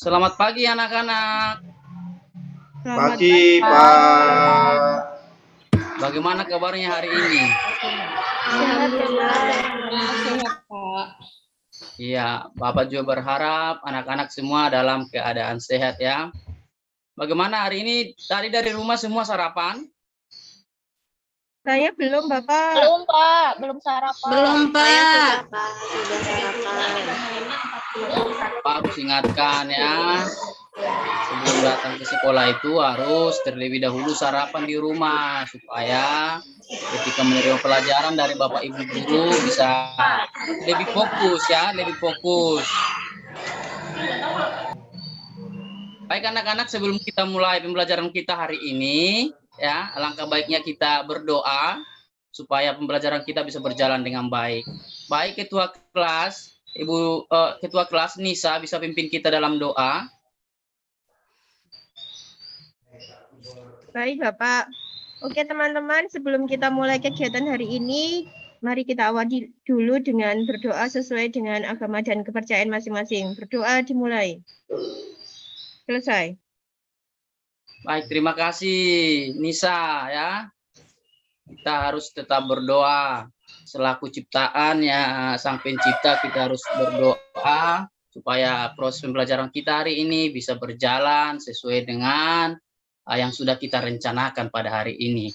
Selamat pagi anak-anak. Selamat Pagi, Pak. Bagaimana kabarnya hari ini? Alhamdulillah. Sehat, Pak. Iya, Bapak juga berharap anak-anak semua dalam keadaan sehat ya. Bagaimana hari ini? Tadi dari rumah semua sarapan? Saya belum, Bapak. Belum, Pak. Belum sarapan. Belum, Pak. Saya sudah, Pak. Sudah sarapan. Pak harus ingatkan ya. Sebelum datang ke sekolah itu harus terlebih dahulu sarapan di rumah supaya ketika menerima pelajaran dari Bapak Ibu guru bisa lebih fokus ya, lebih fokus. Baik anak-anak, sebelum kita mulai pembelajaran kita hari ini, ya, alangkah baiknya kita berdoa supaya pembelajaran kita bisa berjalan dengan baik. Baik ketua kelas, ketua kelas Nisa bisa pimpin kita dalam doa. Baik, Bapak. Oke, teman-teman, sebelum kita mulai kegiatan hari ini, mari kita awali dulu dengan berdoa sesuai dengan agama dan kepercayaan masing-masing. Berdoa dimulai. Selesai. Baik, terima kasih Nisa ya. Kita harus tetap berdoa selaku ciptaan ya Sang Pencipta, kita harus berdoa supaya proses pembelajaran kita hari ini bisa berjalan sesuai dengan yang sudah kita rencanakan pada hari ini.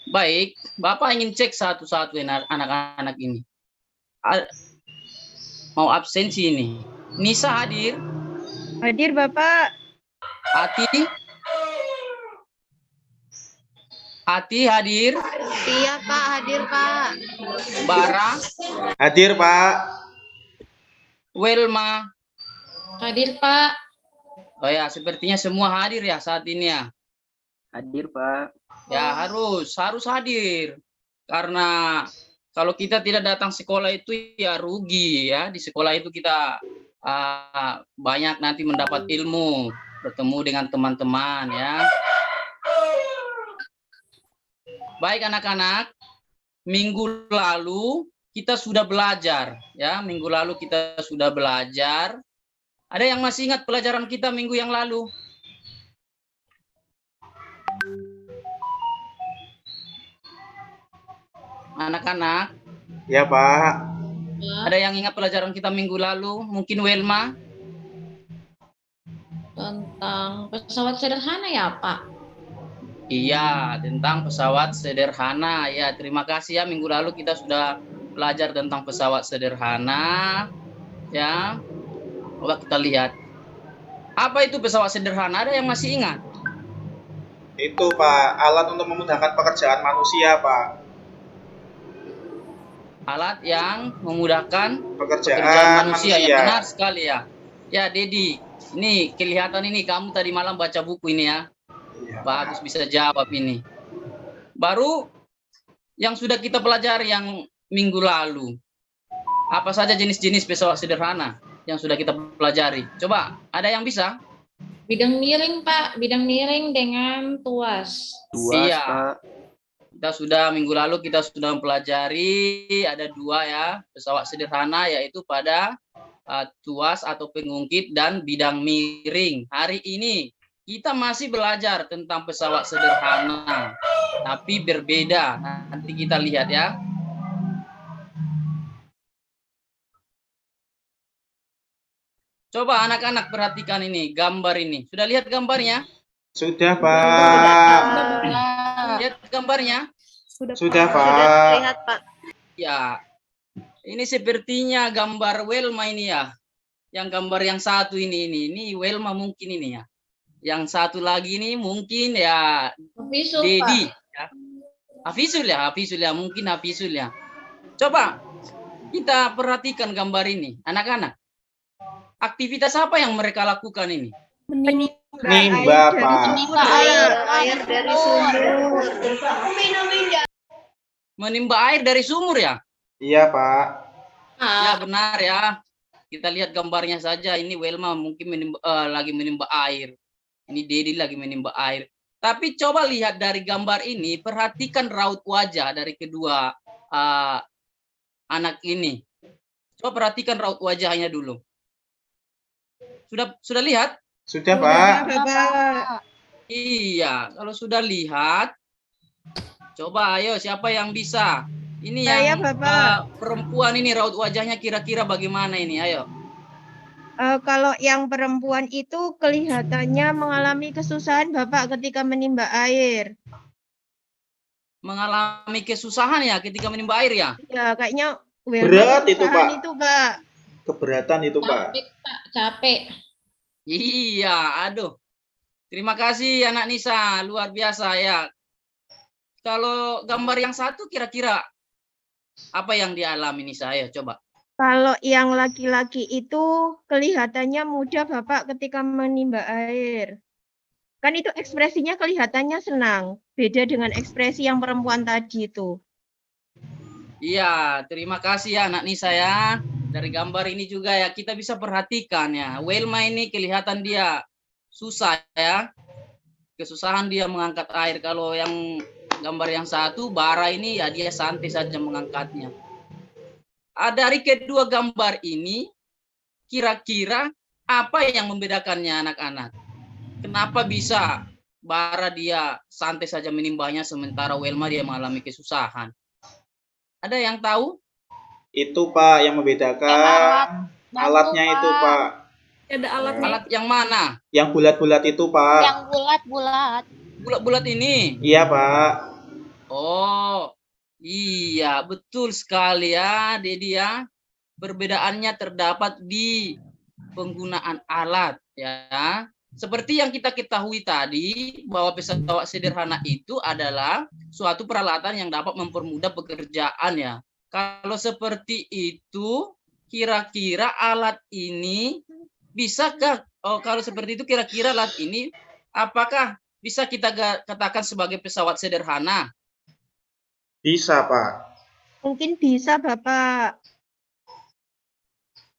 Baik, Bapak ingin cek satu-satu anak-anak ini. Mau absensi ini. Nisa hadir? Hadir, Bapak. Ati hadir? Iya, Pak. Hadir, Pak. Bara? Hadir, Pak. Welma? Hadir, Pak. Oh ya, sepertinya semua hadir ya saat ini ya. Hadir, Pak. Ya, harus hadir. Karena kalau kita tidak datang sekolah itu ya rugi ya. Di sekolah itu kita banyak nanti mendapat ilmu, bertemu dengan teman-teman ya. Baik anak-anak, minggu lalu kita sudah belajar ya. Minggu lalu kita sudah belajar. Ada yang masih ingat pelajaran kita minggu yang lalu? Anak-anak? Ya, Pak. Ada yang ingat pelajaran kita minggu lalu? Mungkin Welma? Tentang pesawat sederhana ya, Pak? Iya, tentang pesawat sederhana. Ya, terima kasih ya. Minggu lalu kita sudah belajar tentang pesawat sederhana. Ya, coba kita lihat. Apa itu pesawat sederhana? Ada yang masih ingat? Itu, Pak, alat untuk memudahkan pekerjaan manusia, Pak. Alat yang memudahkan Pekerjaan manusia. Yang benar sekali ya. Ya, Dedi. Ini kelihatan ini kamu tadi malam baca buku ini ya. Ya, Bagus, bisa jawab ini. Baru yang sudah kita pelajari yang minggu lalu. Apa saja jenis-jenis pesawat sederhana yang sudah kita pelajari? Coba, ada yang bisa? Bidang miring, Pak. Bidang miring dengan tuas. Tuas, Iya. Pak. Kita sudah minggu lalu kita sudah mempelajari ada dua ya pesawat sederhana, yaitu pada tuas atau pengungkit dan bidang miring. Hari ini kita masih belajar tentang pesawat sederhana, tapi berbeda. Nanti kita lihat ya. Coba anak-anak perhatikan ini, gambar ini. Sudah lihat gambarnya? Sudah, Pak. Lihat gambarnya? Sudah, Pak. Sudah terlihat, Pak. Ya, ini sepertinya gambar Welma ini ya. Yang gambar yang satu ini Welma mungkin ini ya. Yang satu lagi ini mungkin ya Visul, Dedi. Pak. Ya. Hafizul ya, mungkin Hafizul ya. Coba kita perhatikan gambar ini, anak-anak. Aktivitas apa yang mereka lakukan ini? Menimba, Pak. Air dari sumur. Menimba air dari sumur ya? Iya, Pak. Ya benar ya. Kita lihat gambarnya saja. Ini Welma mungkin lagi menimba air. Ini Dedi lagi menimba air. Tapi coba lihat dari gambar ini, perhatikan raut wajah dari kedua anak ini. Coba perhatikan raut wajahnya dulu. Sudah lihat? Sudah, Pak. Bapak. Iya, kalau sudah lihat, coba ayo siapa yang bisa? Ini Saya, yang Bapak. perempuan ini raut wajahnya kira-kira bagaimana ini? Ayo. Kalau yang perempuan itu kelihatannya mengalami kesusahan Bapak ketika menimba air. Mengalami kesusahan ya ketika menimba air ya? Ya, kayaknya Wilma Berat itu, kesusahan Pak. itu, Pak. Keberatan itu, Pak. Capek, Pak, capek. Iya, aduh. Terima kasih anak Nisa, luar biasa ya. Kalau gambar yang satu kira-kira apa yang dialami Nisa? Ayo coba. Kalau yang laki-laki itu kelihatannya mudah Bapak ketika menimba air. Kan itu ekspresinya kelihatannya senang. Beda dengan ekspresi yang perempuan tadi itu. Iya, terima kasih ya anak Nisa ya. Dari gambar ini juga ya kita bisa perhatikan ya. Wilma ini kelihatan dia susah ya. Kesusahan dia mengangkat air. Kalau yang gambar yang satu, Bara ini ya dia santai saja mengangkatnya. Dari kedua gambar ini, kira-kira apa yang membedakannya anak-anak? Kenapa bisa Bara dia santai saja menimbanya sementara Wilma dia mengalami kesusahan? Ada yang tahu? Itu, Pak, yang membedakan alatnya itu, Pak. Ada alatnya. Alat yang mana? Yang bulat-bulat itu, Pak. Yang bulat-bulat. Bulat-bulat ini. Iya, Pak. Oh, iya, betul sekali ya, Dedi ya. Perbedaannya terdapat di penggunaan alat ya. Seperti yang kita ketahui tadi bahwa pesawat sederhana itu adalah suatu peralatan yang dapat mempermudah pekerjaan ya. Kalau seperti itu, kira-kira alat ini bisakah? Oh, kalau seperti itu kira-kira alat ini apakah bisa kita katakan sebagai pesawat sederhana? Bisa, Pak. Mungkin bisa Bapak.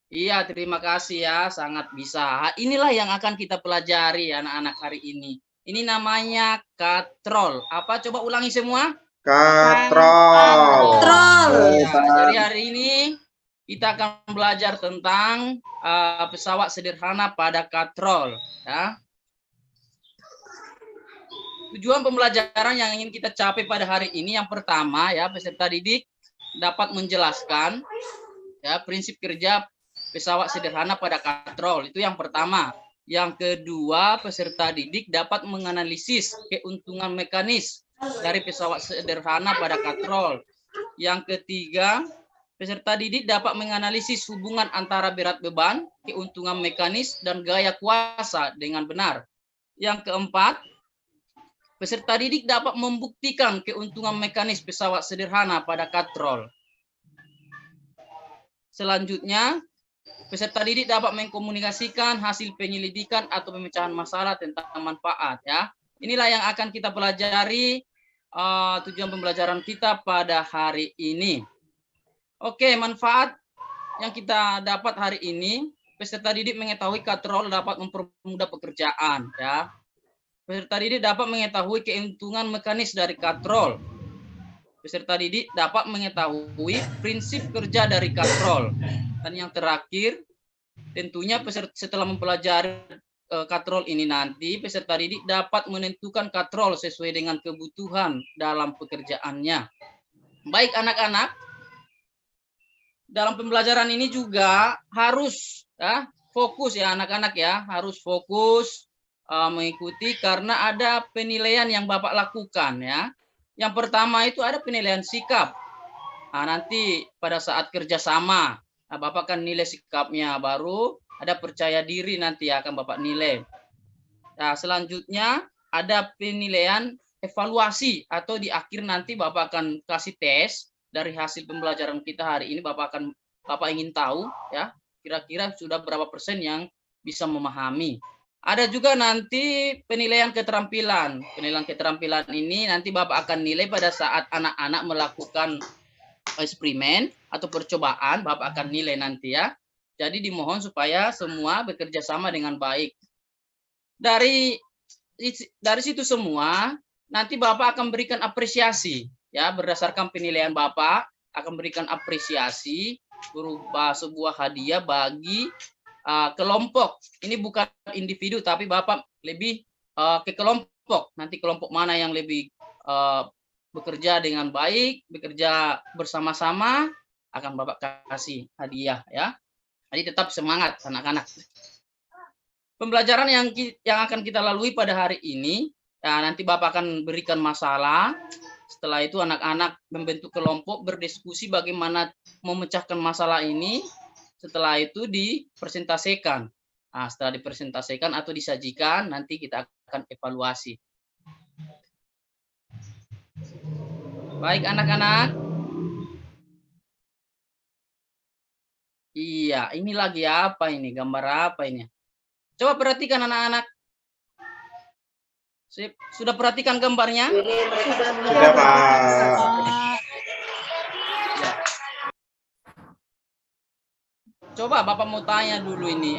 Iya, terima kasih ya, sangat bisa. Inilah yang akan kita pelajari anak-anak hari ini. Ini namanya katrol. Apa? Coba ulangi semua. Katrol. Ya, jadi hari ini kita akan belajar tentang pesawat sederhana pada katrol. Ya. Tujuan pembelajaran yang ingin kita capai pada hari ini yang pertama ya peserta didik dapat menjelaskan ya prinsip kerja pesawat sederhana pada katrol itu yang pertama. Yang kedua peserta didik dapat menganalisis keuntungan mekanis dari pesawat sederhana pada katrol. Yang ketiga peserta didik dapat menganalisis hubungan antara berat beban, keuntungan mekanis dan gaya kuasa dengan benar. Yang keempat peserta didik dapat membuktikan keuntungan mekanis pesawat sederhana pada katrol. Selanjutnya, peserta didik dapat mengkomunikasikan hasil penyelidikan atau pemecahan masalah tentang manfaat. Ya, inilah yang akan kita pelajari tujuan pembelajaran kita pada hari ini. Oke, manfaat yang kita dapat hari ini, peserta didik mengetahui katrol dapat mempermudah pekerjaan. Ya. Peserta didik dapat mengetahui keuntungan mekanis dari katrol. Peserta didik dapat mengetahui prinsip kerja dari katrol. Dan yang terakhir, tentunya setelah mempelajari katrol ini nanti, peserta didik dapat menentukan katrol sesuai dengan kebutuhan dalam pekerjaannya. Baik anak-anak, dalam pembelajaran ini juga harus ya, fokus ya anak-anak ya, harus fokus mengikuti karena ada penilaian yang Bapak lakukan ya. Yang pertama itu ada penilaian sikap. Nah, nanti pada saat kerjasama, Bapak akan nilai sikapnya, baru ada percaya diri nanti akan Bapak nilai. Nah, selanjutnya ada penilaian evaluasi atau di akhir nanti Bapak akan kasih tes dari hasil pembelajaran kita hari ini. Bapak ingin tahu ya kira-kira sudah berapa persen yang bisa memahami. Ada juga nanti penilaian keterampilan. Penilaian keterampilan ini nanti Bapak akan nilai pada saat anak-anak melakukan eksperimen atau percobaan, Bapak akan nilai nanti ya. Jadi dimohon supaya semua bekerja sama dengan baik. Dari situ semua, nanti Bapak akan berikan apresiasi ya, berdasarkan penilaian Bapak akan berikan apresiasi berupa sebuah hadiah bagi kelompok. Ini bukan individu, tapi Bapak lebih ke kelompok. Nanti kelompok mana yang lebih bekerja dengan baik, bekerja bersama-sama, akan Bapak kasih hadiah ya. Jadi tetap semangat anak-anak. Pembelajaran yang akan kita lalui pada hari ini, ya, nanti Bapak akan berikan masalah. Setelah itu anak-anak membentuk kelompok, berdiskusi bagaimana memecahkan masalah ini. Setelah itu dipresentasikan. Nah, setelah dipresentasikan atau disajikan, nanti kita akan evaluasi. Baik anak-anak. Iya, ini lagi apa ini? Gambar apa ini? Coba perhatikan anak-anak. Sudah perhatikan gambarnya? Sudah, Pak. Ya. Coba Bapak mau tanya dulu ini.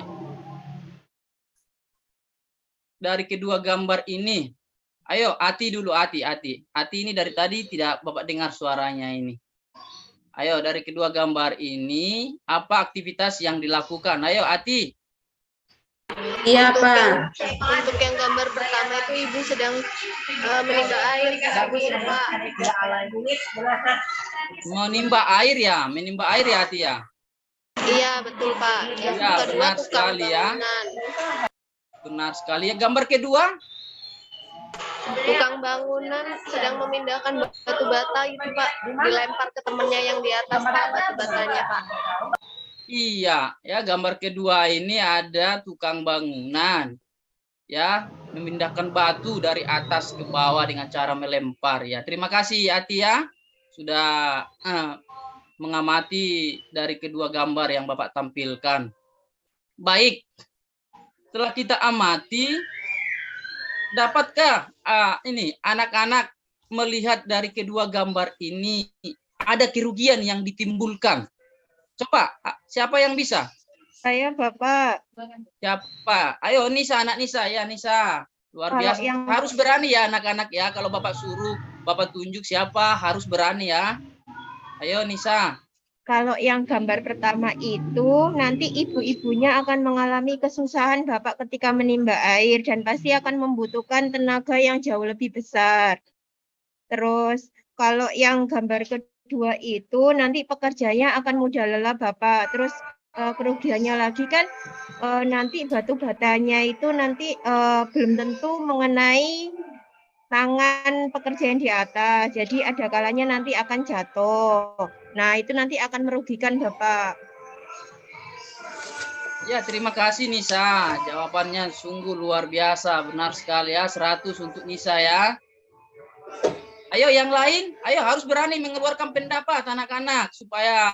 Dari kedua gambar ini. Ayo, Ati dulu, Ati. Ati ini dari tadi tidak Bapak dengar suaranya ini. Ayo, dari kedua gambar ini, apa aktivitas yang dilakukan? Ayo, Ati. Iya, Pak. Untuk yang gambar pertama itu ibu sedang menimba air, Pak. Menimba air ya, Ati ya. Iya, betul, Pak. Yang Ya, kedua benar tukang sekali ya. bangunan. Benar sekali ya. Gambar kedua? Tukang bangunan sedang memindahkan batu bata itu, Pak. Dilempar ke temannya yang di atas, Pak, batu batanya, Pak. Iya, ya gambar kedua ini ada tukang bangunan. Ya, memindahkan batu dari atas ke bawah dengan cara melempar ya. Terima kasih Ati ya. Sudah mengamati dari kedua gambar yang Bapak tampilkan. Baik. Setelah kita amati, dapatkah ini anak-anak melihat dari kedua gambar ini ada kerugian yang ditimbulkan? Coba, siapa yang bisa? Saya, Bapak. Siapa? Ayo Nisa, anak Nisa ya, Nisa. Luar Kalau biasa. yang- Harus berani ya anak-anak ya. Kalau Bapak suruh, Bapak tunjuk siapa, harus berani ya. Ayo Nisa. Kalau yang gambar pertama itu nanti ibu-ibunya akan mengalami kesusahan Bapak ketika menimba air dan pasti akan membutuhkan tenaga yang jauh lebih besar. Terus kalau yang gambar kedua itu nanti pekerjanya akan mudah lelah Bapak. Terus kerugiannya lagi kan nanti batu batanya itu nanti belum tentu mengenai tangan pekerja yang di atas. Jadi ada kalanya nanti akan jatuh. Nah, itu nanti akan merugikan Bapak. Ya, terima kasih Nisa. Jawabannya sungguh luar biasa. Benar sekali ya. 100 untuk Nisa ya. Ayo yang lain, ayo harus berani mengeluarkan pendapat anak-anak supaya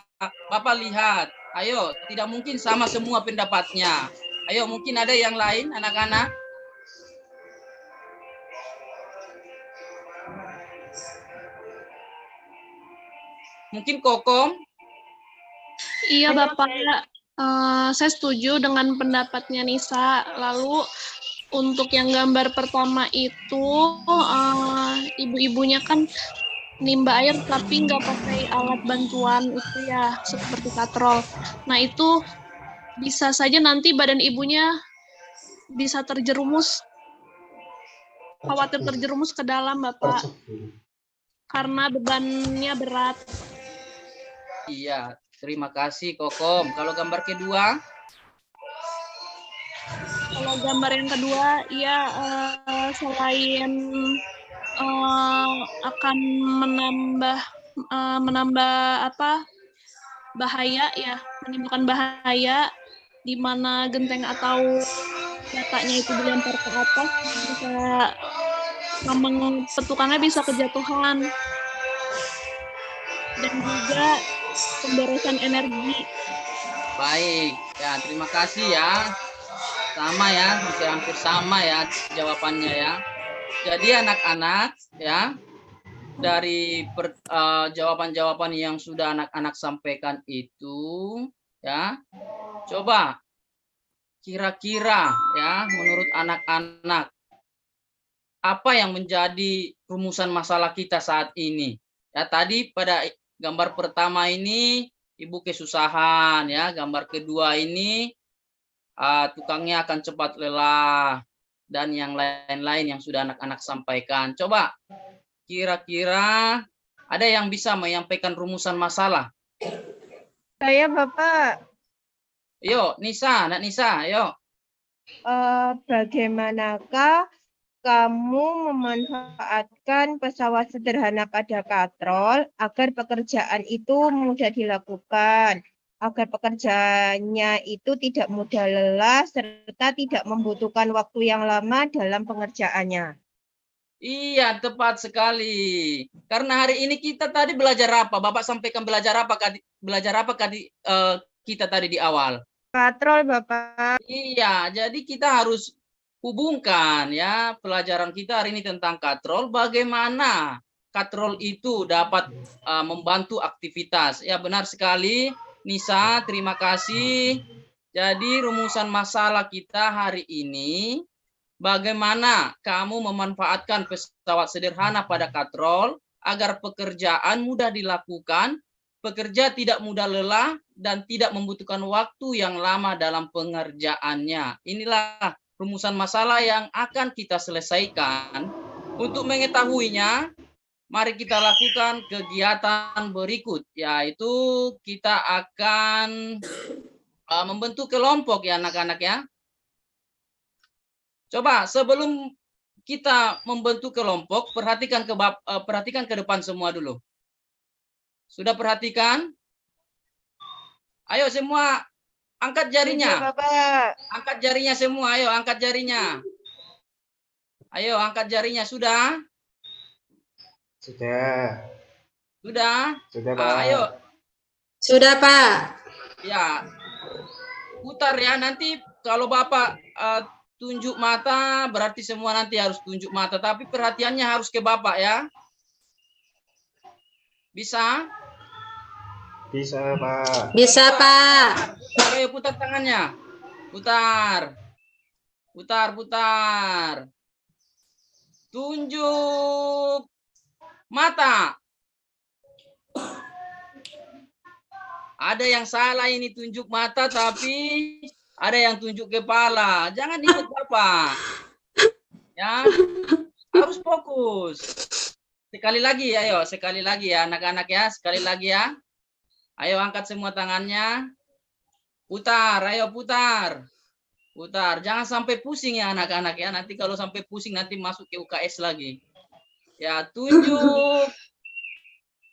Bapak lihat. Ayo, tidak mungkin sama semua pendapatnya. Ayo, mungkin ada yang lain anak-anak. Mungkin Kokom. Iya, Bapak. Saya setuju dengan pendapatnya Nisa. Lalu untuk yang gambar pertama itu ibu-ibunya kan nimba air tapi nggak pakai alat bantuan itu ya seperti katrol. Nah itu bisa saja nanti badan ibunya bisa terjerumus, khawatir terjerumus ke dalam Bapak karena bebannya berat. Iya, terima kasih Kokom. Kalau gambar kedua? Kalau gambar yang kedua, ya selain akan menambah apa bahaya ya, menimbulkan bahaya di mana genteng atau batanya itu dilempar ke atas, bisa petukannya bisa kejatuhan dan juga pemborosan energi. Baik, ya terima kasih ya. Sama ya, hampir sama ya jawabannya ya. Jadi anak-anak ya, dari jawaban-jawaban yang sudah anak-anak sampaikan itu ya, coba kira-kira ya menurut anak-anak apa yang menjadi rumusan masalah kita saat ini? Ya tadi pada gambar pertama ini ibu kesusahan ya, gambar kedua ini tukangnya akan cepat lelah, dan yang lain-lain yang sudah anak-anak sampaikan. Coba, kira-kira ada yang bisa menyampaikan rumusan masalah? Saya Bapak, Yuk, Nisa, Nak Nisa, yuk. bagaimanakah kamu memanfaatkan pesawat sederhana pada katrol agar pekerjaan itu mudah dilakukan, agar pekerjaannya itu tidak mudah lelah serta tidak membutuhkan waktu yang lama dalam pengerjaannya. Iya, tepat sekali. Karena hari ini kita tadi belajar apa? Bapak sampaikan belajar apa? Kita tadi di awal. Katrol Bapak. Iya, jadi kita harus hubungkan ya pelajaran kita hari ini tentang katrol. Bagaimana katrol itu dapat membantu aktivitas? Ya, benar sekali, Nisa. Terima kasih. Jadi rumusan masalah kita hari ini, bagaimana kamu memanfaatkan pesawat sederhana pada katrol agar pekerjaan mudah dilakukan, pekerja tidak mudah lelah, dan tidak membutuhkan waktu yang lama dalam pengerjaannya. Inilah rumusan masalah yang akan kita selesaikan. Untuk mengetahuinya, mari kita lakukan kegiatan berikut, yaitu kita akan membentuk kelompok ya anak-anak ya. Coba sebelum kita membentuk kelompok, perhatikan ke depan semua dulu. Sudah perhatikan? Ayo semua angkat jarinya. Iya, Bapak. Angkat jarinya semua, ayo angkat jarinya. Ayo angkat jarinya, sudah? Sudah. Sudah? Sudah, Pak. Ayo. Sudah, Pak. Ya. Putar ya, nanti kalau Bapak tunjuk mata, berarti semua nanti harus tunjuk mata. Tapi perhatiannya harus ke Bapak ya. Bisa? Bisa, Pak. Bisa, Pak. Ayo putar tangannya. Putar. Putar, putar. Tunjuk mata. Ada yang salah ini tunjuk mata, tapi ada yang tunjuk kepala. Jangan ikut Bapak. Ya, harus fokus. Sekali lagi, ayo. Sekali lagi ya anak-anak ya. Sekali lagi ya. Ayo angkat semua tangannya. Putar, ayo putar. Putar. Jangan sampai pusing ya anak-anak ya. Nanti kalau sampai pusing nanti masuk ke UKS lagi. Ya, tunjuk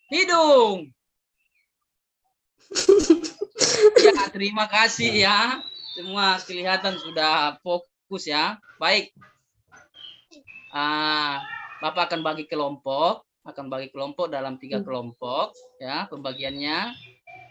hidung. Ya, terima kasih ya. Semua kelihatan sudah fokus ya. Baik. Bapak akan bagi kelompok. Dalam 3 kelompok ya pembagiannya.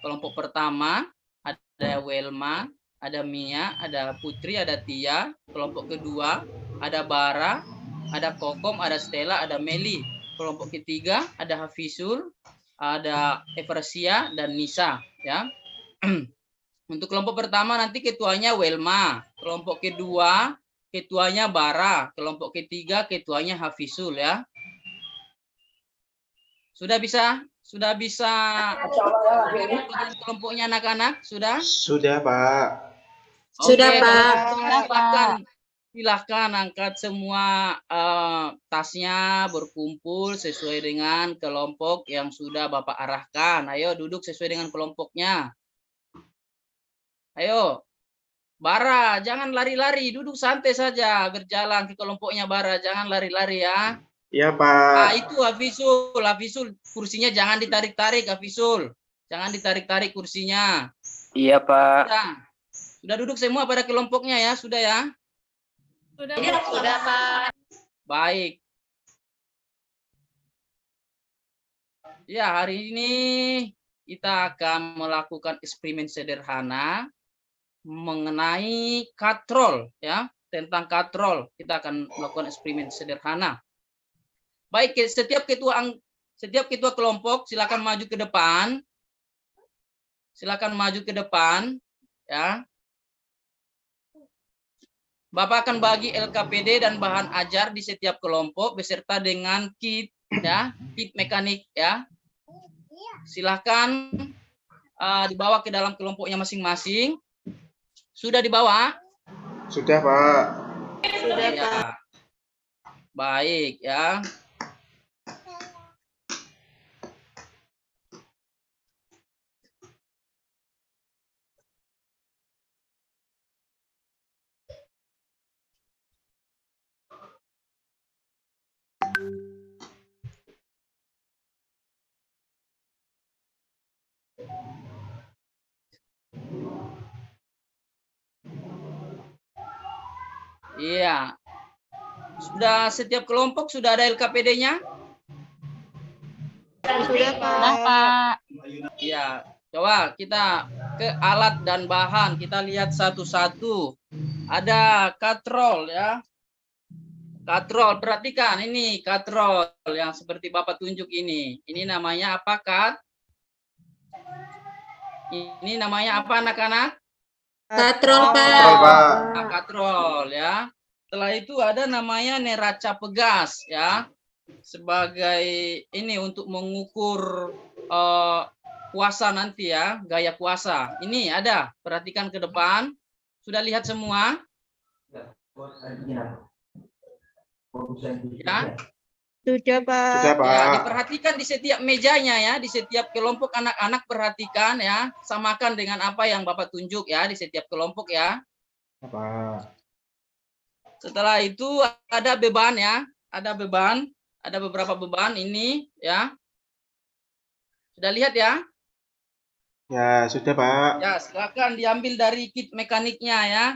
Kelompok pertama ada Welma, ada Mia, ada Putri, ada Tia. Kelompok kedua ada Bara, ada Kokom, ada Stella, ada Meli. Kelompok ketiga ada Hafizul, ada Eversia dan Nisa ya. Untuk kelompok pertama nanti ketuanya Welma, kelompok kedua ketuanya Bara, kelompok ketiga ketuanya Hafizul ya. Sudah bisa kelompoknya anak-anak? Sudah? Sudah, Pak. Sudah, Oke, Pak. Silahkan angkat semua tasnya, berkumpul sesuai dengan kelompok yang sudah Bapak arahkan. Ayo duduk sesuai dengan kelompoknya. Ayo. Bara, jangan lari-lari, duduk santai saja, berjalan ke kelompoknya Bara, jangan lari-lari ya. Iya, Pak. Itu Hafizul, kursinya jangan ditarik-tarik, Hafizul. Jangan ditarik-tarik kursinya. Iya, Pak. Sudah duduk semua pada kelompoknya ya, sudah ya? Sudah, Sudah, Pak. Baik. Ya, hari ini kita akan melakukan eksperimen sederhana mengenai katrol ya, tentang katrol. Kita akan melakukan eksperimen sederhana. Baik, setiap ketua kelompok silakan maju ke depan. Silakan maju ke depan ya. Bapak akan bagi LKPD dan bahan ajar di setiap kelompok beserta dengan kit ya, kit mekanik ya. Silakan dibawa ke dalam kelompoknya masing-masing. Sudah dibawa? Sudah, Pak. Sudah, Ya. Pak. Baik ya. Iya. Sudah setiap kelompok sudah ada LKPD-nya? Sudah, Sudah, Pak. Pak. Iya. Coba kita ke alat dan bahan, kita lihat satu-satu. Ada katrol ya. Katrol, perhatikan ini katrol yang seperti Bapak tunjuk ini. Ini namanya apa, Kat? Ini namanya apa, anak-anak? Katrol, Kontrol, Pak. Pak. Nah, katrol ya. Setelah itu ada namanya neraca pegas ya. Sebagai ini untuk mengukur puasa nanti ya, gaya puasa. Ini ada, perhatikan ke depan. Sudah lihat semua? Ya. Sudah, Pak. Sudah, Pak. Ya, diperhatikan di setiap mejanya ya, di setiap kelompok anak-anak perhatikan ya, samakan dengan apa yang Bapak tunjuk ya di setiap kelompok ya. Pak. Setelah itu ada beban ya, ada beban, ada beberapa beban ini ya. Sudah lihat ya? Ya, sudah, Pak. Ya, silakan diambil dari kit mekaniknya ya.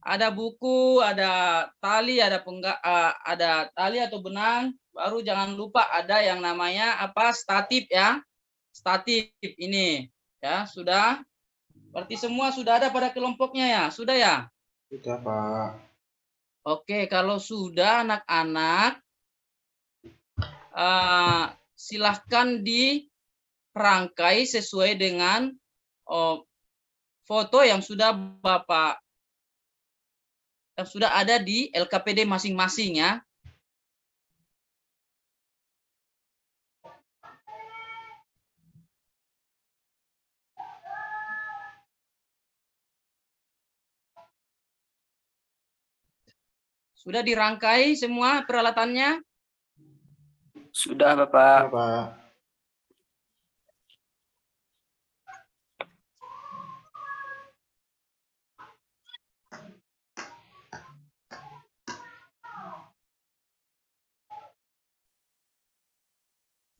Ada buku, ada tali, ada ada tali atau benang. Baru jangan lupa ada yang namanya apa? Statif ya. Statif ini ya, sudah. Berarti semua sudah ada pada kelompoknya ya. Sudah ya? Sudah, Pak. Oke, kalau sudah anak-anak silahkan dirangkai sesuai dengan foto yang sudah Bapak yang sudah ada di LKPD masing-masing ya. Sudah dirangkai semua peralatannya? Sudah, Sudah, Bapak. Pak.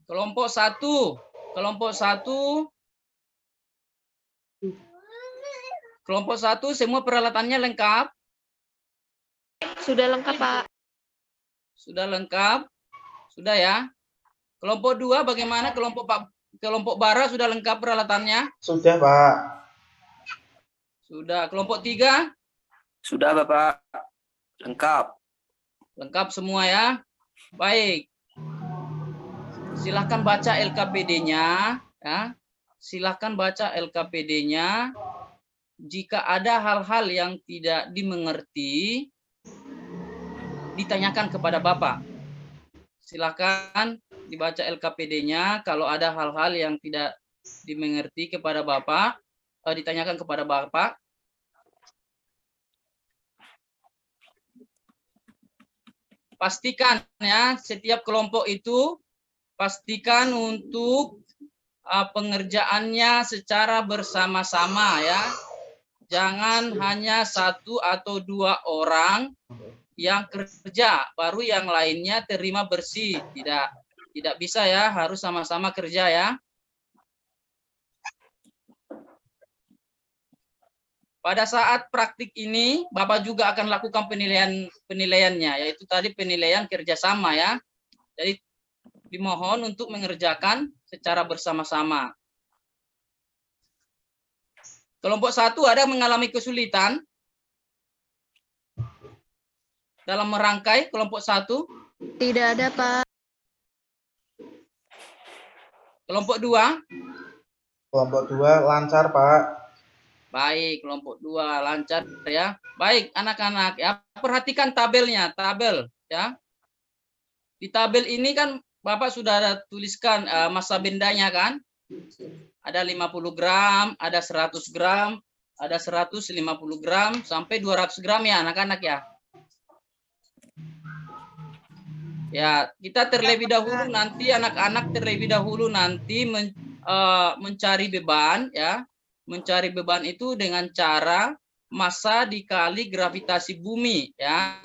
Kelompok 1. Kelompok 1. Kelompok 1 semua peralatannya lengkap? Sudah lengkap, Pak. Sudah lengkap? Sudah ya? Kelompok 2 bagaimana? Kelompok Bara sudah lengkap peralatannya? Sudah, Pak. Sudah. Kelompok 3? Sudah, Bapak. Lengkap. Lengkap semua ya? Baik. Silahkan baca LKPD-nya ya. Silahkan baca LKPD-nya. Jika ada hal-hal yang tidak dimengerti, ditanyakan kepada Bapak. Silahkan dibaca LKPD-nya. Kalau ada hal-hal yang tidak dimengerti kepada Bapak, ditanyakan kepada Bapak. Pastikan ya, setiap kelompok itu pastikan untuk pengerjaannya secara bersama-sama ya. Jangan hanya 1 atau 2 orang yang kerja, baru yang lainnya terima bersih. Tidak bisa ya, harus sama-sama kerja ya. Pada saat praktik ini, Bapak juga akan lakukan penilaiannya, yaitu tadi penilaian kerjasama ya. Jadi dimohon untuk mengerjakan secara bersama-sama. Kelompok 1 ada mengalami kesulitan dalam merangkai kelompok 1? Tidak ada, Pak. Kelompok 2? Kelompok 2 lancar, Pak. Baik, kelompok 2 lancar ya. Baik, anak-anak ya, perhatikan tabelnya, tabel ya. Di tabel ini kan Bapak sudah ada tuliskan massa bendanya kan? Ada 50 gram, ada 100 gram, ada 150 gram sampai 200 gram ya anak-anak ya. Ya, kita terlebih dahulu nanti anak-anak terlebih dahulu nanti mencari beban ya. Mencari beban itu dengan cara massa dikali gravitasi bumi ya.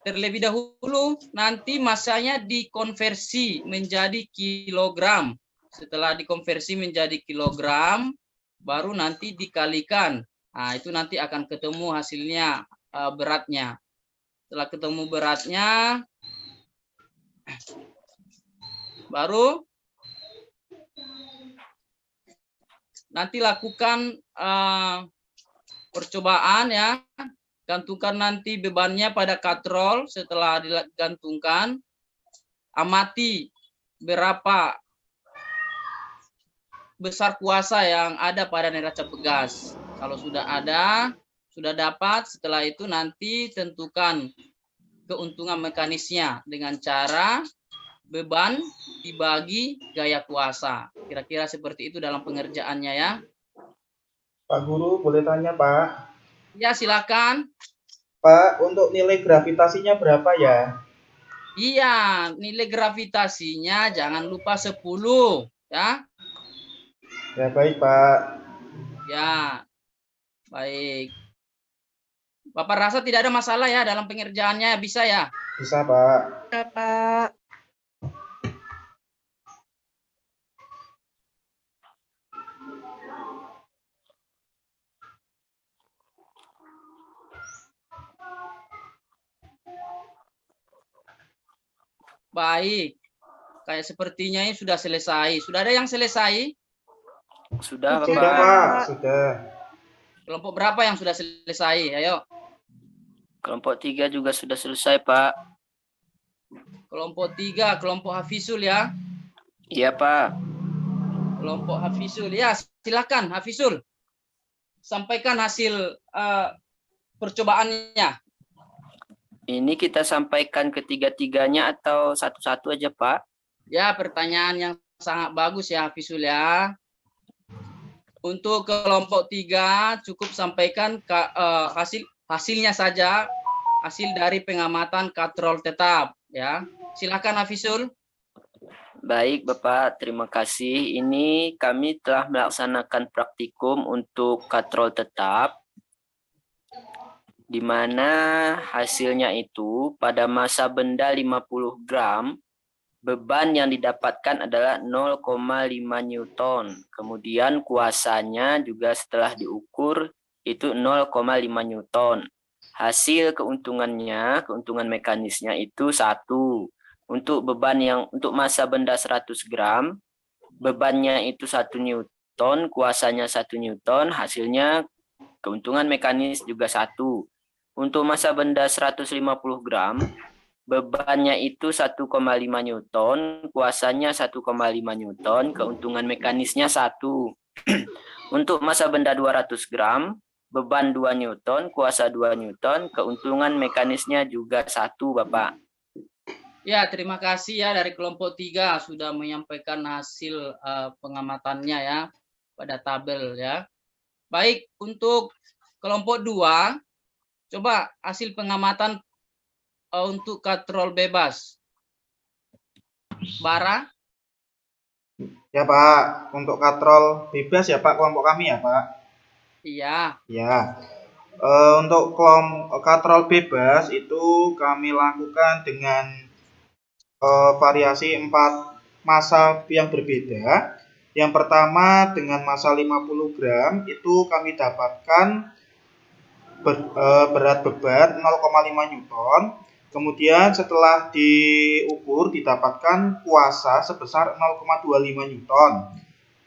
Terlebih dahulu nanti massanya dikonversi menjadi kilogram. Setelah dikonversi menjadi kilogram, baru nanti dikalikan. Nah, itu nanti akan ketemu hasilnya beratnya. Setelah ketemu beratnya, baru nanti lakukan percobaan ya. Gantungkan nanti bebannya pada katrol. Setelah digantungkan, amati berapa besar kuasa yang ada pada neraca pegas. Kalau sudah ada, sudah dapat, setelah itu nanti tentukan keuntungan mekanisnya dengan cara beban dibagi gaya kuasa. Kira-kira seperti itu dalam pengerjaannya ya. Pak Guru, boleh tanya Pak? Ya, silakan. Pak, untuk nilai gravitasinya berapa ya? Iya, nilai gravitasinya jangan lupa 10 ya. Ya baik Pak. Ya, baik. Bapak rasa tidak ada masalah ya dalam pengerjaannya, bisa ya? Bisa Pak. Pak. Baik. Kayak sepertinya ini sudah selesai. Sudah ada yang selesai? Sudah Sudah Bapak. Pak, sudah. Kelompok berapa yang sudah selesai? Ayo. Kelompok 3 juga sudah selesai Pak. Kelompok 3, kelompok Hafizul ya. Iya Pak. Kelompok Hafizul. Ya, silakan Hafizul. Sampaikan hasil percobaannya. Ini kita sampaikan ketiga-tiganya atau satu-satu aja Pak? Ya, pertanyaan yang sangat bagus ya Hafizul ya. Untuk kelompok 3 cukup sampaikan hasilnya saja, hasil dari pengamatan katrol tetap ya. Silakan Hafizul. Baik Bapak, terima kasih. Ini kami telah melaksanakan praktikum untuk katrol tetap, di mana hasilnya itu pada massa benda 50 gram, beban yang didapatkan adalah 0,5 Newton. Kemudian kuasanya juga setelah diukur itu 0,5 Newton. Hasil keuntungannya, keuntungan mekanisnya itu 1. Untuk beban untuk massa benda 100 gram, bebannya itu 1 Newton, kuasanya 1 Newton, hasilnya keuntungan mekanis juga 1. Untuk massa benda 150 gram, bebannya itu 1,5 Newton, kuasanya 1,5 Newton, keuntungan mekanisnya 1. Untuk massa benda 200 gram, beban 2 Newton, kuasa 2 Newton, keuntungan mekanisnya juga 1, Bapak. Ya, terima kasih ya dari kelompok 3 sudah menyampaikan hasil pengamatannya ya pada tabel ya. Baik, untuk kelompok 2, coba hasil pengamatan untuk katrol bebas. Bara? Ya Pak, untuk katrol bebas ya Pak, kelompok kami ya Pak. Iya. Ya. Untuk kelompok katrol bebas itu kami lakukan dengan variasi 4 massa yang berbeda. Yang pertama dengan massa 50 gram itu kami dapatkan berat beban 0,5 Newton. Kemudian setelah diukur didapatkan kuasa sebesar 0,25 Newton.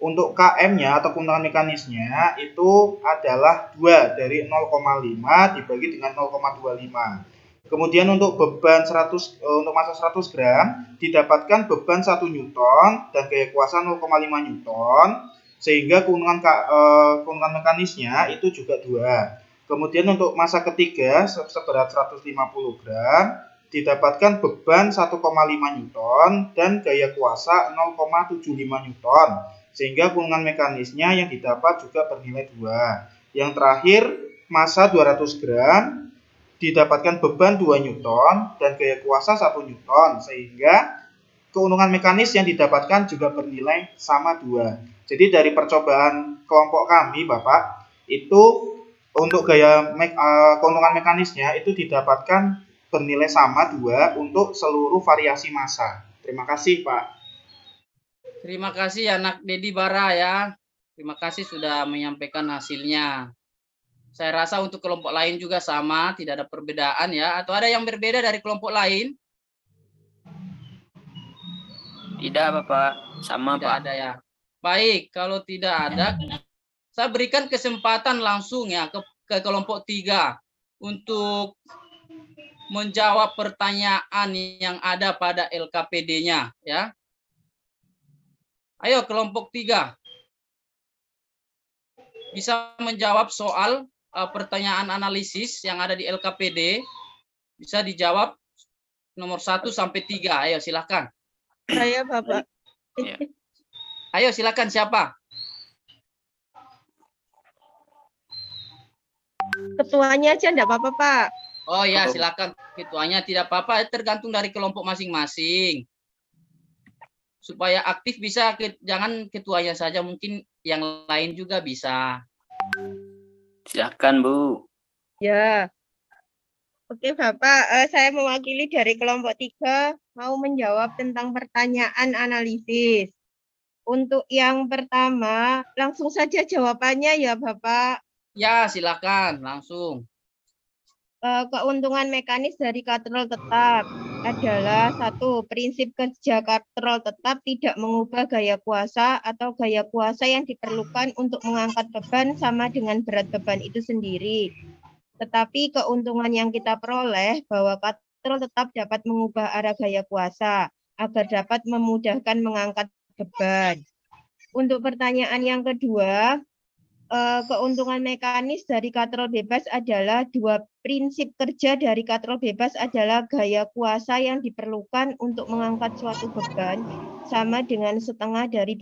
Untuk KM-nya atau keuntungan mekanisnya itu adalah 2 dari 0,5 dibagi dengan 0,25. Kemudian untuk beban 100 untuk massa 100 gram didapatkan beban 1 Newton dan gaya kuasa 0,5 Newton sehingga keuntungan mekanisnya itu juga 2. Kemudian untuk massa ketiga seberat 150 gram didapatkan beban 1,5 Newton dan gaya kuasa 0,75 Newton sehingga keuntungan mekanisnya yang didapat juga bernilai 2. Yang terakhir, massa 200 gram didapatkan beban 2 Newton dan gaya kuasa 1 Newton, sehingga keuntungan mekanis yang didapatkan juga bernilai sama 2. Jadi dari percobaan kelompok kami, Bapak, itu untuk keuntungan mekanisnya itu didapatkan bernilai sama 2 untuk seluruh variasi massa. Terima kasih, Pak. Terima kasih anak Dedi Bara ya. Terima kasih sudah menyampaikan hasilnya. Saya rasa untuk kelompok lain juga sama, tidak ada perbedaan ya. Atau ada yang berbeda dari kelompok lain? Tidak, Bapak. Sama, Tidak Pak. ada ya. Baik, kalau tidak ada, saya berikan kesempatan langsung ya ke kelompok 3 untuk menjawab pertanyaan yang ada pada LKPD-nya ya. Ayo kelompok 3. Bisa menjawab soal pertanyaan analisis yang ada di LKPD. Bisa dijawab nomor 1 sampai 3. Ayo silakan. Saya Bapak. Ya. Ayo silakan siapa? Ketuanya aja enggak apa-apa, Pak. Oh ya, silakan ketuanya, tidak apa-apa, tergantung dari kelompok masing-masing. Supaya aktif bisa, jangan ketuanya saja, mungkin yang lain juga bisa. Silakan, Bu. Ya. Oke, Bapak, saya mewakili dari kelompok 3 mau menjawab tentang pertanyaan analisis. Untuk yang pertama, langsung saja jawabannya ya, Bapak. Ya, silakan langsung. Keuntungan mekanis dari katrol tetap adalah 1. Prinsip kerja katrol tetap tidak mengubah gaya kuasa atau gaya kuasa yang diperlukan untuk mengangkat beban sama dengan berat beban itu sendiri. Tetapi keuntungan yang kita peroleh bahwa katrol tetap dapat mengubah arah gaya kuasa agar dapat memudahkan mengangkat beban. Untuk pertanyaan yang kedua, keuntungan mekanis dari katrol bebas adalah 2. Prinsip kerja dari katrol bebas adalah gaya kuasa yang diperlukan untuk mengangkat suatu beban sama dengan setengah dari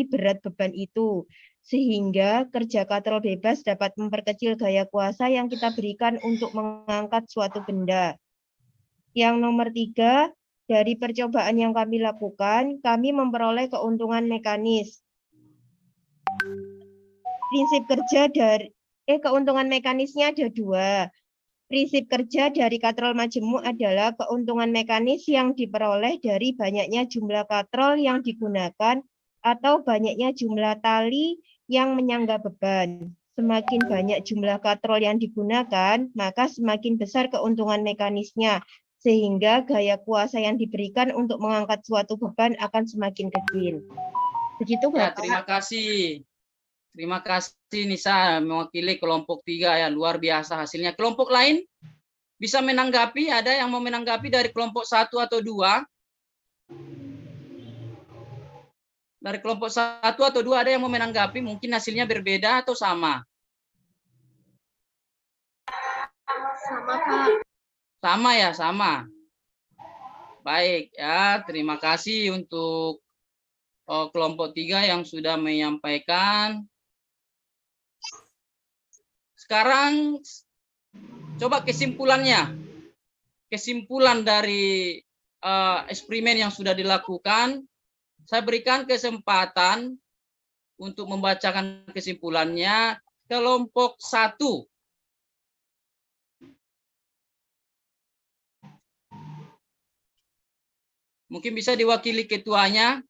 berat beban itu. Sehingga kerja katrol bebas dapat memperkecil gaya kuasa yang kita berikan untuk mengangkat suatu benda. Yang nomor 3, dari percobaan yang kami lakukan, kami memperoleh keuntungan mekanis. Prinsip kerja dari keuntungan mekanisnya ada 2. Prinsip kerja dari katrol majemuk adalah keuntungan mekanis yang diperoleh dari banyaknya jumlah katrol yang digunakan atau banyaknya jumlah tali yang menyangga beban. Semakin banyak jumlah katrol yang digunakan, maka semakin besar keuntungan mekanisnya, sehingga gaya kuasa yang diberikan untuk mengangkat suatu beban akan semakin kecil. Begitu, Ya, Bapak. terima kasih. Terima kasih Nisa mewakili kelompok 3 ya, luar biasa hasilnya. Kelompok lain bisa menanggapi, ada yang mau menanggapi dari kelompok 1 atau 2? Dari kelompok 1 atau 2 ada yang mau menanggapi, mungkin hasilnya berbeda atau sama? Sama, Pak. Sama ya, sama. Baik ya, terima kasih untuk kelompok 3 yang sudah menyampaikan. Sekarang coba kesimpulannya. Kesimpulan dari eksperimen yang sudah dilakukan. Saya berikan kesempatan untuk membacakan kesimpulannya. Kelompok 1. Mungkin bisa diwakili ketuanya.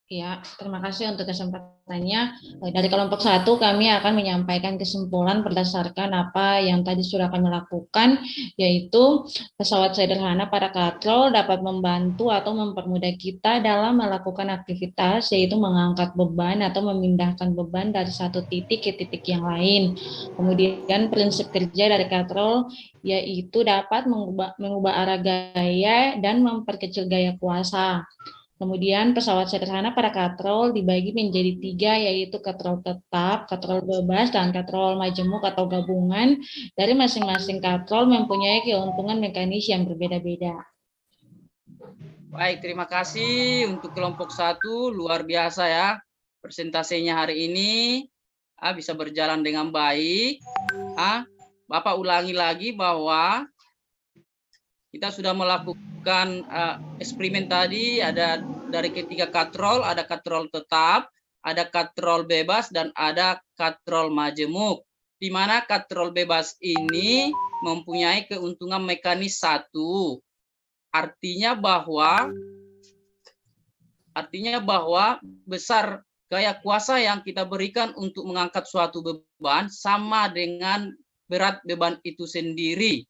Ya, terima kasih untuk kesempatannya. Dari kelompok 1 kami akan menyampaikan kesimpulan berdasarkan apa yang tadi sudah kami lakukan, yaitu pesawat sederhana pada katrol dapat membantu atau mempermudah kita dalam melakukan aktivitas, yaitu mengangkat beban atau memindahkan beban dari satu titik ke titik yang lain. Kemudian prinsip kerja dari katrol yaitu dapat mengubah arah gaya dan memperkecil gaya kuasa. Kemudian pesawat sederhana pada katrol dibagi menjadi 3, yaitu katrol tetap, katrol bebas, dan katrol majemuk atau gabungan. Dari masing-masing katrol mempunyai keuntungan mekanis yang berbeda-beda. Baik, terima kasih untuk kelompok 1, luar biasa ya. Persentasenya hari ini bisa berjalan dengan baik. Bapak ulangi lagi bahwa kita sudah melakukan eksperimen tadi, ada dari ketiga katrol, ada katrol tetap, ada katrol bebas, dan ada katrol majemuk. Di mana katrol bebas ini mempunyai keuntungan mekanis 1. Artinya bahwa besar gaya kuasa yang kita berikan untuk mengangkat suatu beban sama dengan berat beban itu sendiri.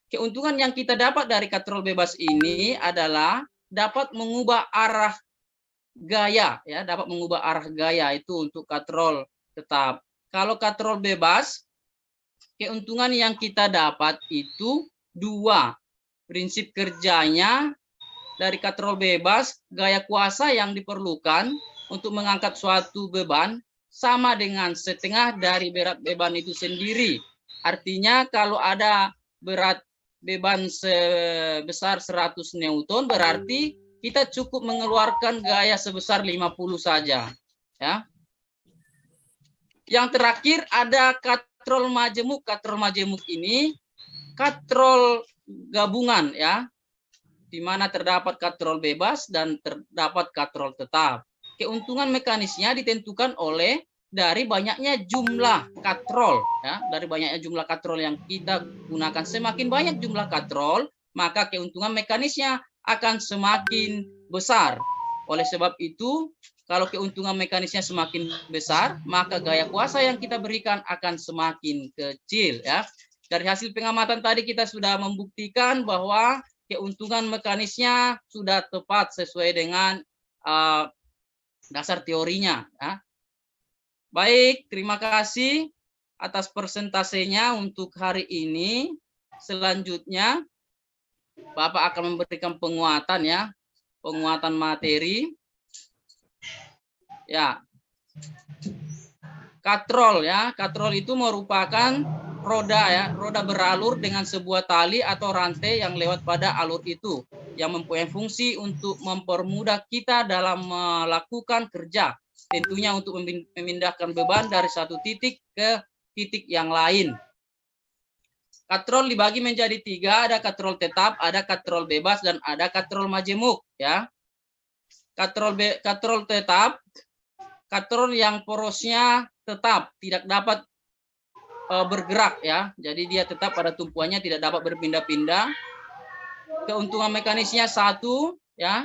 Keuntungan yang kita dapat dari katrol bebas ini adalah dapat mengubah arah gaya, ya, dapat mengubah arah gaya itu untuk katrol tetap. Kalau katrol bebas, keuntungan yang kita dapat itu 2. Prinsip kerjanya dari katrol bebas, gaya kuasa yang diperlukan untuk mengangkat suatu beban sama dengan setengah dari berat beban itu sendiri. Artinya kalau ada berat beban sebesar 100 Newton, berarti kita cukup mengeluarkan gaya sebesar 50 saja. Ya. Yang terakhir ada katrol majemuk. Katrol majemuk ini katrol gabungan, ya, di mana terdapat katrol bebas dan terdapat katrol tetap. Keuntungan mekanisnya ditentukan oleh dari banyaknya jumlah katrol, ya, dari banyaknya jumlah katrol yang kita gunakan. Semakin banyak jumlah katrol, maka keuntungan mekanisnya akan semakin besar. Oleh sebab itu, kalau keuntungan mekanisnya semakin besar, maka gaya kuasa yang kita berikan akan semakin kecil, ya. Dari hasil pengamatan tadi kita sudah membuktikan bahwa keuntungan mekanisnya sudah tepat sesuai dengan dasar teorinya. Ya. Baik, terima kasih atas persentasenya untuk hari ini. Selanjutnya, Bapak akan memberikan penguatan, ya, penguatan materi. Ya, katrol, ya, katrol itu merupakan roda, ya, roda beralur dengan sebuah tali atau rantai yang lewat pada alur itu, yang mempunyai fungsi untuk mempermudah kita dalam melakukan kerja, tentunya untuk memindahkan beban dari satu titik ke titik yang lain. Katrol dibagi menjadi 3, ada katrol tetap, ada katrol bebas, dan ada katrol majemuk, ya. Katrol tetap, katrol yang porosnya tetap, tidak dapat bergerak, ya, jadi dia tetap pada tumpuannya, tidak dapat berpindah-pindah. Keuntungan mekanisnya 1, ya,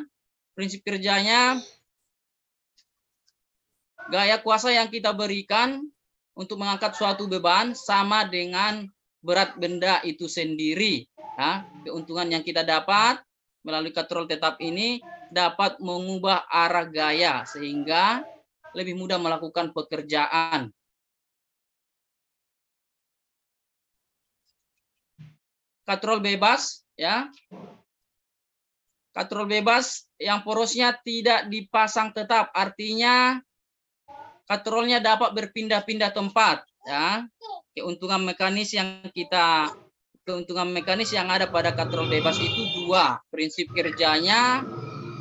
prinsip kerjanya gaya kuasa yang kita berikan untuk mengangkat suatu beban sama dengan berat benda itu sendiri, ya. Keuntungan yang kita dapat melalui katrol tetap ini dapat mengubah arah gaya sehingga lebih mudah melakukan pekerjaan. Katrol bebas, ya. Katrol bebas yang porosnya tidak dipasang tetap, artinya katrolnya dapat berpindah-pindah tempat, ya. Keuntungan mekanis yang ada pada katrol bebas itu 2. Prinsip kerjanya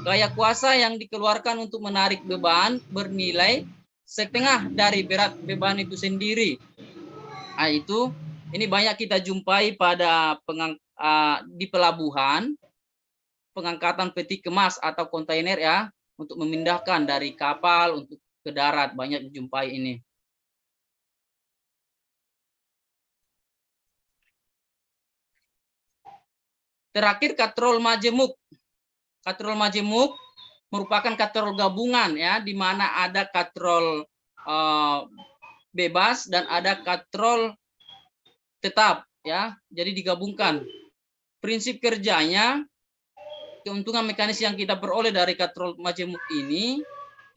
gaya kuasa yang dikeluarkan untuk menarik beban bernilai setengah dari berat beban itu sendiri. Nah, ini banyak kita jumpai pada di pelabuhan, pengangkatan peti kemas atau kontainer, ya, untuk memindahkan dari kapal untuk ke darat, banyak dijumpai ini. Terakhir katrol majemuk. Katrol majemuk merupakan katrol gabungan, ya, di mana ada katrol bebas dan ada katrol tetap, ya, jadi digabungkan. Prinsip kerjanya, keuntungan mekanis yang kita peroleh dari katrol majemuk ini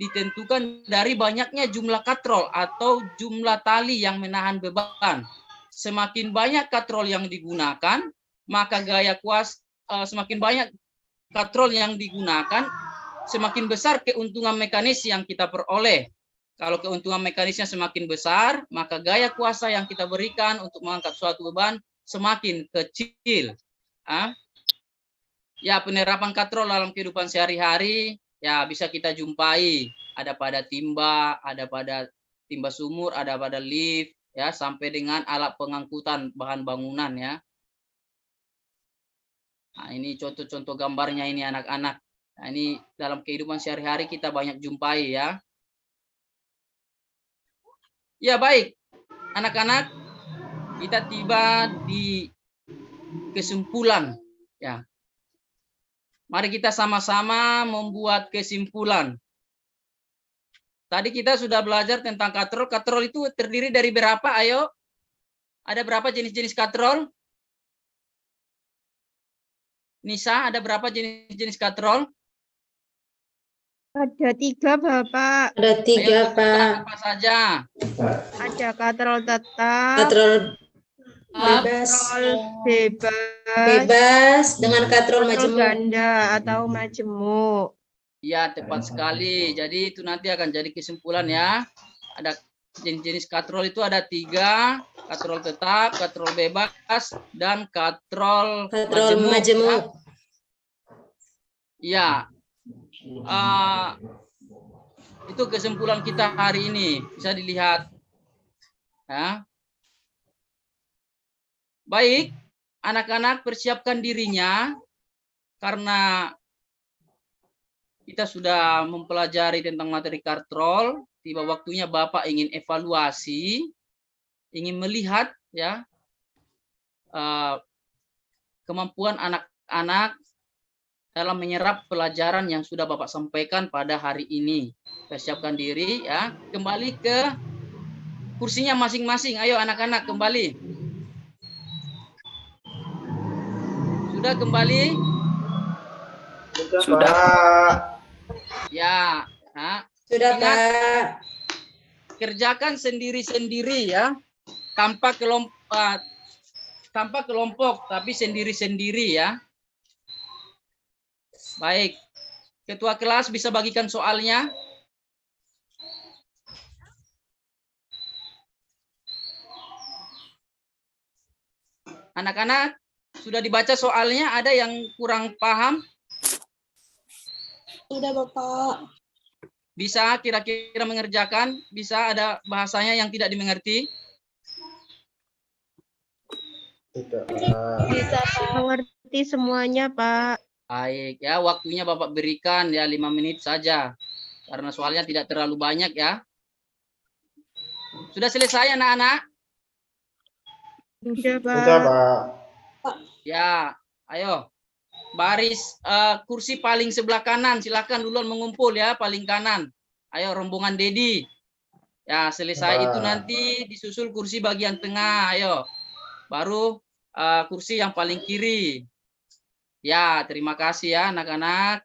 ditentukan dari banyaknya jumlah katrol atau jumlah tali yang menahan beban. Semakin banyak katrol yang digunakan, maka gaya kuasa semakin banyak katrol yang digunakan, semakin besar keuntungan mekanis yang kita peroleh. Kalau keuntungan mekanisnya semakin besar, maka gaya kuasa yang kita berikan untuk mengangkat suatu beban semakin kecil. Ya, penerapan katrol dalam kehidupan sehari-hari ya bisa kita jumpai. Ada pada timba, ada pada timba sumur, ada pada lift, ya sampai dengan alat pengangkutan bahan bangunan ya. Nah, ini contoh-contoh gambarnya ini anak-anak. Nah, ini dalam kehidupan sehari-hari kita banyak jumpai ya. Ya baik, anak-anak, kita tiba di kesimpulan ya. Mari kita sama-sama membuat kesimpulan. Tadi kita sudah belajar tentang katrol. Katrol itu terdiri dari berapa? Ayo. Ada berapa jenis-jenis katrol? Nisa, ada berapa jenis-jenis katrol? Ada 3, Bapak. Ada 3, Ayo, Pak. apa saja? Ada katrol tetap, Katrol bebas, katrol bebas, bebas dengan katrol katrol majemuk. ganda atau majemuk. Ya, tepat sekali. Jadi itu nanti akan jadi kesimpulan ya. Ada jenis-jenis katrol itu ada 3, katrol tetap, katrol bebas, dan katrol Majemuk. Ya. Itu kesimpulan kita hari ini. Bisa dilihat. Ya. Baik, anak-anak persiapkan dirinya karena kita sudah mempelajari tentang materi katrol. Tiba waktunya Bapak ingin evaluasi, ingin melihat ya kemampuan anak-anak dalam menyerap pelajaran yang sudah Bapak sampaikan pada hari ini. Persiapkan diri ya, kembali ke kursinya masing-masing. Ayo anak-anak kembali. Sudah kembali? Sudah. Ya. Nah, Sudah, ingat, Pak. kerjakan sendiri-sendiri ya, tanpa kelompok, tapi sendiri-sendiri ya. Baik, ketua kelas bisa bagikan soalnya. Anak-anak, sudah dibaca soalnya, ada yang kurang paham? Sudah, Bapak. Bisa kira-kira mengerjakan? Bisa ada bahasanya yang tidak dimengerti? Tidak. Bisa, Pak. Mengerti semuanya, Pak. Baik ya, waktunya Bapak berikan ya 5 menit saja. Karena soalnya tidak terlalu banyak ya. Sudah selesai anak-anak? Sudah, Pak. Sudah, Pak. Ya, ayo. Baris kursi paling sebelah kanan, silakan duluan mengumpul ya, paling kanan. Ayo rombongan Dedi. Ya, selesai itu nanti disusul kursi bagian tengah, ayo. Baru kursi yang paling kiri. Ya, terima kasih ya anak-anak.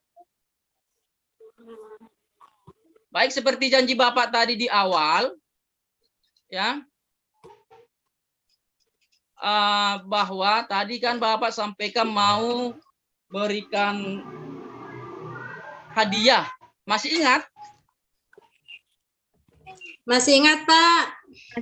Baik, seperti janji Bapak tadi di awal, ya, bahwa tadi kan Bapak sampaikan mau berikan hadiah. Masih ingat? Masih ingat, Pak?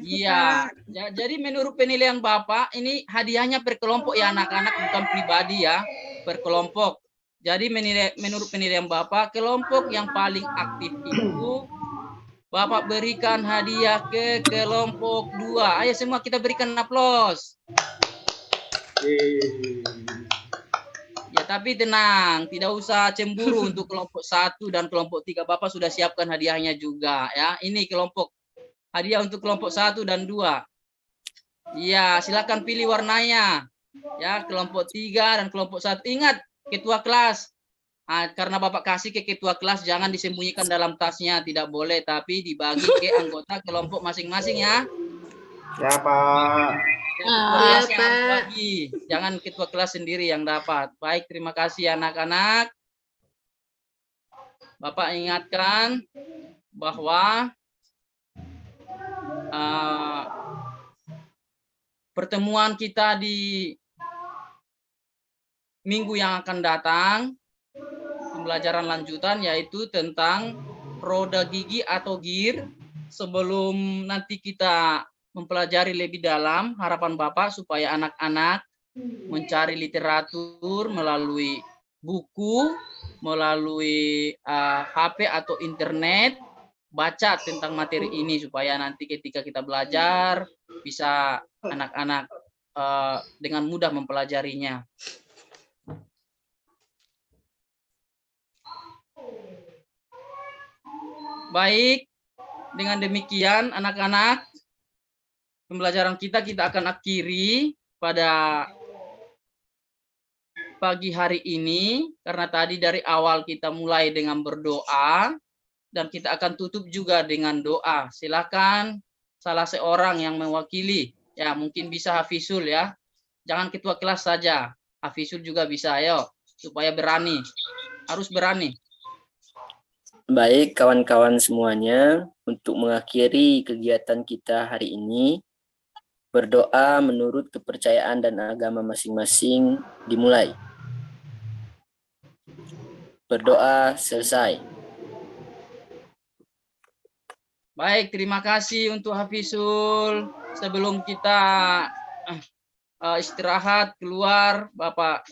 Iya. Ya, jadi menurut penilaian Bapak, ini hadiahnya per kelompok ya anak-anak, bukan pribadi ya, per kelompok. Jadi menurut penilaian Bapak, kelompok yang paling aktif itu Bapak berikan hadiah ke kelompok 2. Ayo semua kita berikan aplaus. Ya, tapi tenang, tidak usah cemburu untuk kelompok 1 dan kelompok 3. Bapak sudah siapkan hadiahnya juga ya. Ini kelompok hadiah untuk kelompok 1 dan 2. Iya, silakan pilih warnanya. Ya, kelompok 3 dan kelompok 1. Ingat, ketua kelas. Karena Bapak kasih ke ketua kelas, jangan disembunyikan dalam tasnya, tidak boleh, tapi dibagi ke anggota kelompok masing-masing ya. Ya, Pak. Ya, Pak. bagi. Jangan ketua kelas sendiri yang dapat. Baik, terima kasih anak-anak. Bapak ingatkan bahwa pertemuan kita di minggu yang akan datang, pembelajaran lanjutan yaitu tentang roda gigi atau gir. Sebelum nanti kita mempelajari lebih dalam, harapan Bapak supaya anak-anak mencari literatur melalui buku, melalui HP atau internet, baca tentang materi ini supaya nanti ketika kita belajar bisa anak-anak dengan mudah mempelajarinya. Baik, dengan demikian anak-anak, pembelajaran kita akan akhiri pada pagi hari ini, karena tadi dari awal kita mulai dengan berdoa, dan kita akan tutup juga dengan doa. Silakan salah seorang yang mewakili, ya mungkin bisa Hafizul ya, jangan ketua kelas saja, Hafizul juga bisa, ayo, supaya berani, harus berani. Baik kawan-kawan semuanya, untuk mengakhiri kegiatan kita hari ini, berdoa menurut kepercayaan dan agama masing-masing dimulai. Berdoa selesai. Baik, terima kasih untuk Hafizul. Sebelum kita istirahat keluar, Bapak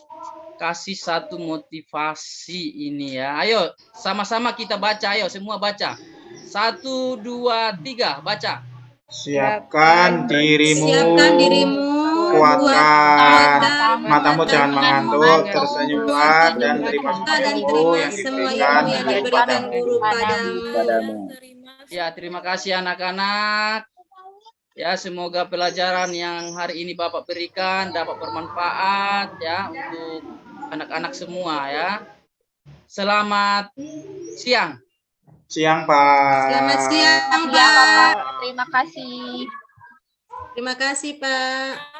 kasih satu motivasi ini ya. Ayo, sama-sama kita baca, ayo semua baca. 1, 2, 3, baca. Siapkan dirimu, Siapkan dirimu, kuatkan matamu, mata, jangan mengantuk, tersenyumlah dan terima semua dan ilmu terima yang semua diberikan ilmu yang guru diberikan padamu. guru padamu. Ya, terima kasih anak-anak. Ya, semoga pelajaran yang hari ini Bapak berikan dapat bermanfaat ya untuk anak-anak semua ya. Selamat siang. Siang, Pak. Selamat siang, Ya, Bapak. Pak. Terima kasih. Terima kasih, Pak.